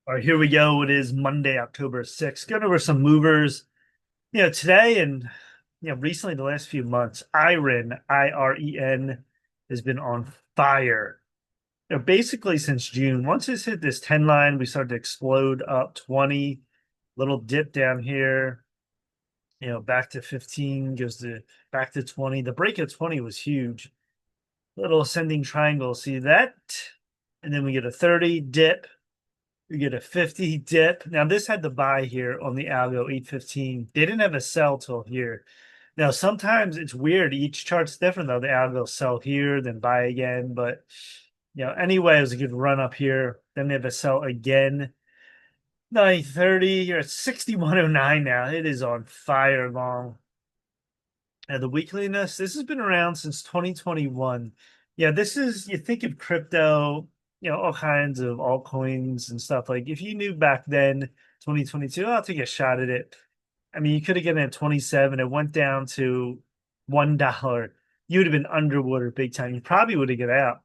All right, here we go. It is Monday, October 6th. Going over some movers. Today and recently the last few months, IREN, IREN has been on fire. Basically since June. Once it's hit this 10 line, we started to explode up 20, little dip down here, back to 15, goes to back to 20. The break at 20 was huge. Little ascending triangle. See that? And then we get a 30 dip. You get a 50 dip. Now, this had the buy here on the algo 815. They didn't have a sell till here. Now, sometimes it's weird. Each chart's different, though. The algo sell here, then buy again. But, anyway, it was a good run up here. Then they have a sell again. 930. You're at 6109 now. It is on fire long. And the weekliness, this has been around since 2021. Yeah, this is, you think of crypto, all kinds of altcoins and stuff. Like if you knew back then, 2022, I'll take a shot at it. I mean, you could have gotten at 27. It went down to $1. You would have been underwater big time. You probably would have got out.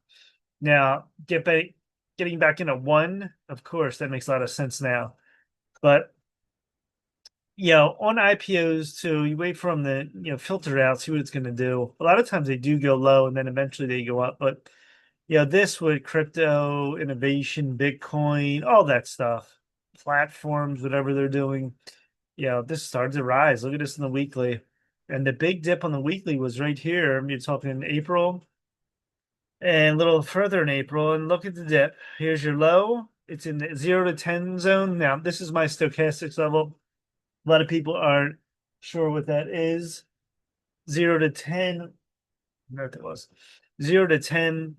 Now, getting back in at one, of course, that makes a lot of sense now. But on IPOs too, you wait for them to, filter out, see what it's going to do. A lot of times they do go low and then eventually they go up. But, this with crypto, innovation, Bitcoin, all that stuff, platforms, whatever they're doing, this started to rise. Look at this in the weekly. And the big dip on the weekly was right here. You're talking in April and a little further in April. And look at the dip. Here's your low. It's in the 0 to 10 zone. Now, this is my stochastics level. A lot of people aren't sure what that is. 0 to 10, no, that was 0 to 10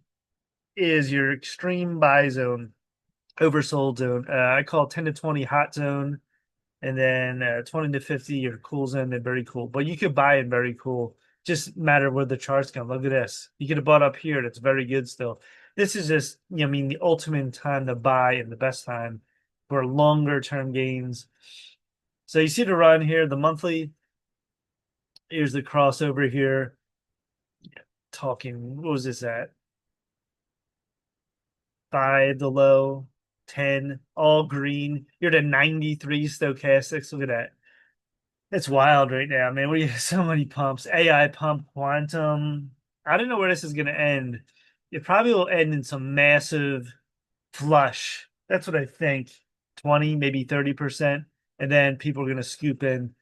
is your extreme buy zone, oversold zone. I call 10 to 20 hot zone, and then 20 to 50 your cool zone. They're very cool, but you could buy it very cool. Just matter where the charts come. Look at this. You could have bought up here. That's very good still. This is just, the ultimate time to buy and the best time for longer term gains. So you see the run here, the monthly. Here's the crossover here. Talking, what was this at? 5, the low, 10, all green. You're at 93 stochastics. Look at that. It's wild right now, man. We have so many pumps. AI pump, quantum. I don't know where this is going to end. It probably will end in some massive flush. That's what I think. 20, maybe 30%. And then people are going to scoop in.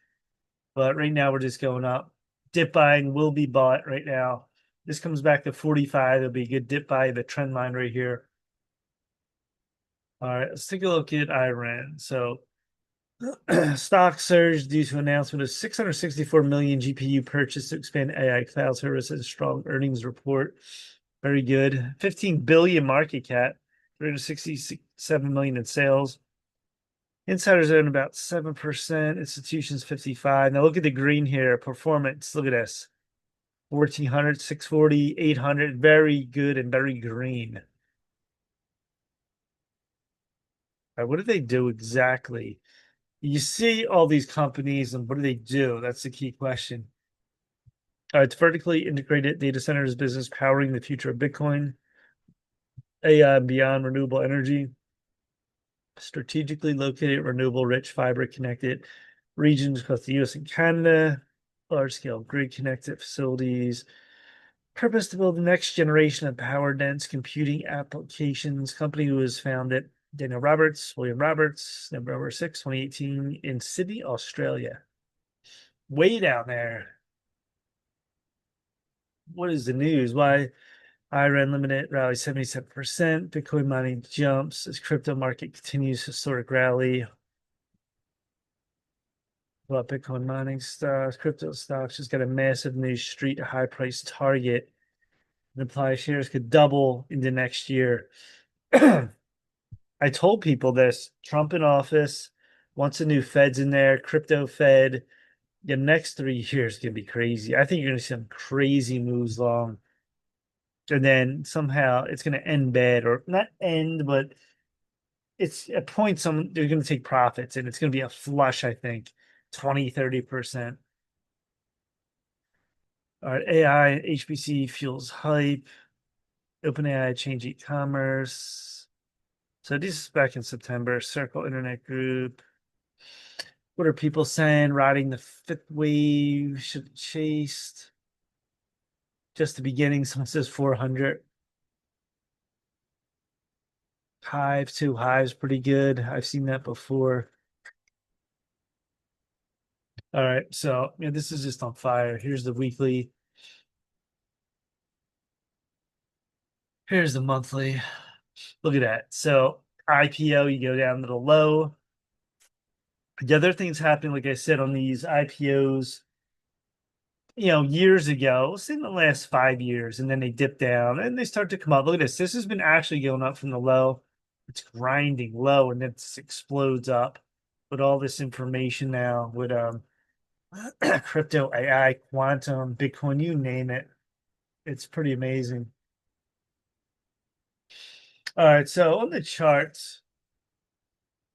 But right now we're just going up. Dip buying will be bought right now. This comes back to 45. It'll be a good dip buy, the trend line right here. All right, let's take a look at IREN. So stock surge due to announcement of 664 million GPU purchase to expand AI cloud services. Strong earnings report. Very good. 15 billion market cap, 367 million in sales. Insiders own about 7%. Institutions 55. Now look at the green here. Performance. Look at this. 1400, 640, 800. Very good and very green. All right, what do they do exactly? You see all these companies and what do they do? That's the key question. It's vertically integrated data centers business powering the future of Bitcoin, AI and beyond renewable energy, strategically located, renewable, rich, fiber connected regions across the US and Canada, large scale grid connected facilities, purpose to build the next generation of power dense computing applications. Company who was founded William Roberts, November 6, 2018, in Sydney, Australia. Way down there. What is the news? Why IREN Limited rallies 77%. Bitcoin mining jumps as crypto market continues historic rally. Well, Bitcoin mining stocks, crypto stocks just got a massive new street high price target. And implies shares could double into next year. I told people this. Trump in office, wants a new Feds in there, crypto Fed. The next 3 years can be crazy. I think you're going to see some crazy moves long. And then somehow it's going to end bad, or not end, but it's a point they're going to take profits and it's going to be a flush, I think, 20, 30%. All right, AI, HPC fuels hype. OpenAI change e-commerce. So this is back in September. Circle Internet Group. What are people saying? Riding the fifth wave, should have chased. Just the beginning. Someone says 400. Hive too. Hive's pretty good. I've seen that before. All right, so yeah, this is just on fire. Here's the weekly. Here's the monthly. Look at that. So IPO, you go down to the low. The other things happening, like I said, on these IPOs, years ago, say in the last 5 years, and then they dip down and they start to come up. Look at this. This has been actually going up from the low. It's grinding low and then it explodes up with all this information now with crypto, AI, quantum, Bitcoin, you name it. It's pretty amazing. All right, so on the charts,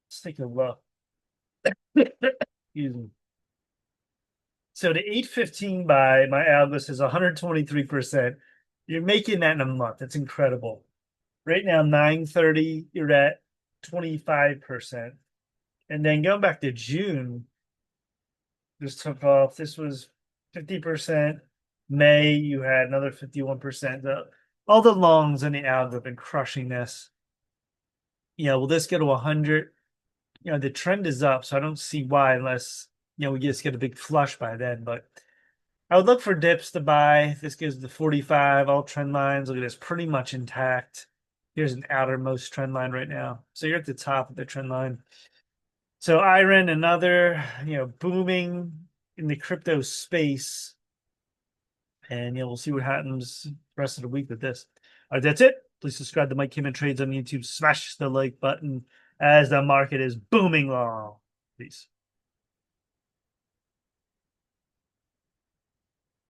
let's take a look. Excuse me. So the 815 buy, my algo says 123%. You're making that in a month. That's incredible. Right now, 930, you're at 25%. And then going back to June, this took off. This was 50%. May, you had another 51%. All the longs in the algo have been crushing this. Will this go to 100? The trend is up, so I don't see why unless, we just get a big flush by then. But I would look for dips to buy. This gives the 45, all trend lines. Look at this, pretty much intact. Here's an outermost trend line right now. So you're at the top of the trend line. So IREN, another, booming in the crypto space. And we'll see what happens the rest of the week with this. All right, that's it. Please subscribe to Mike Kim and Trades on YouTube. Smash the like button as the market is booming long. Peace.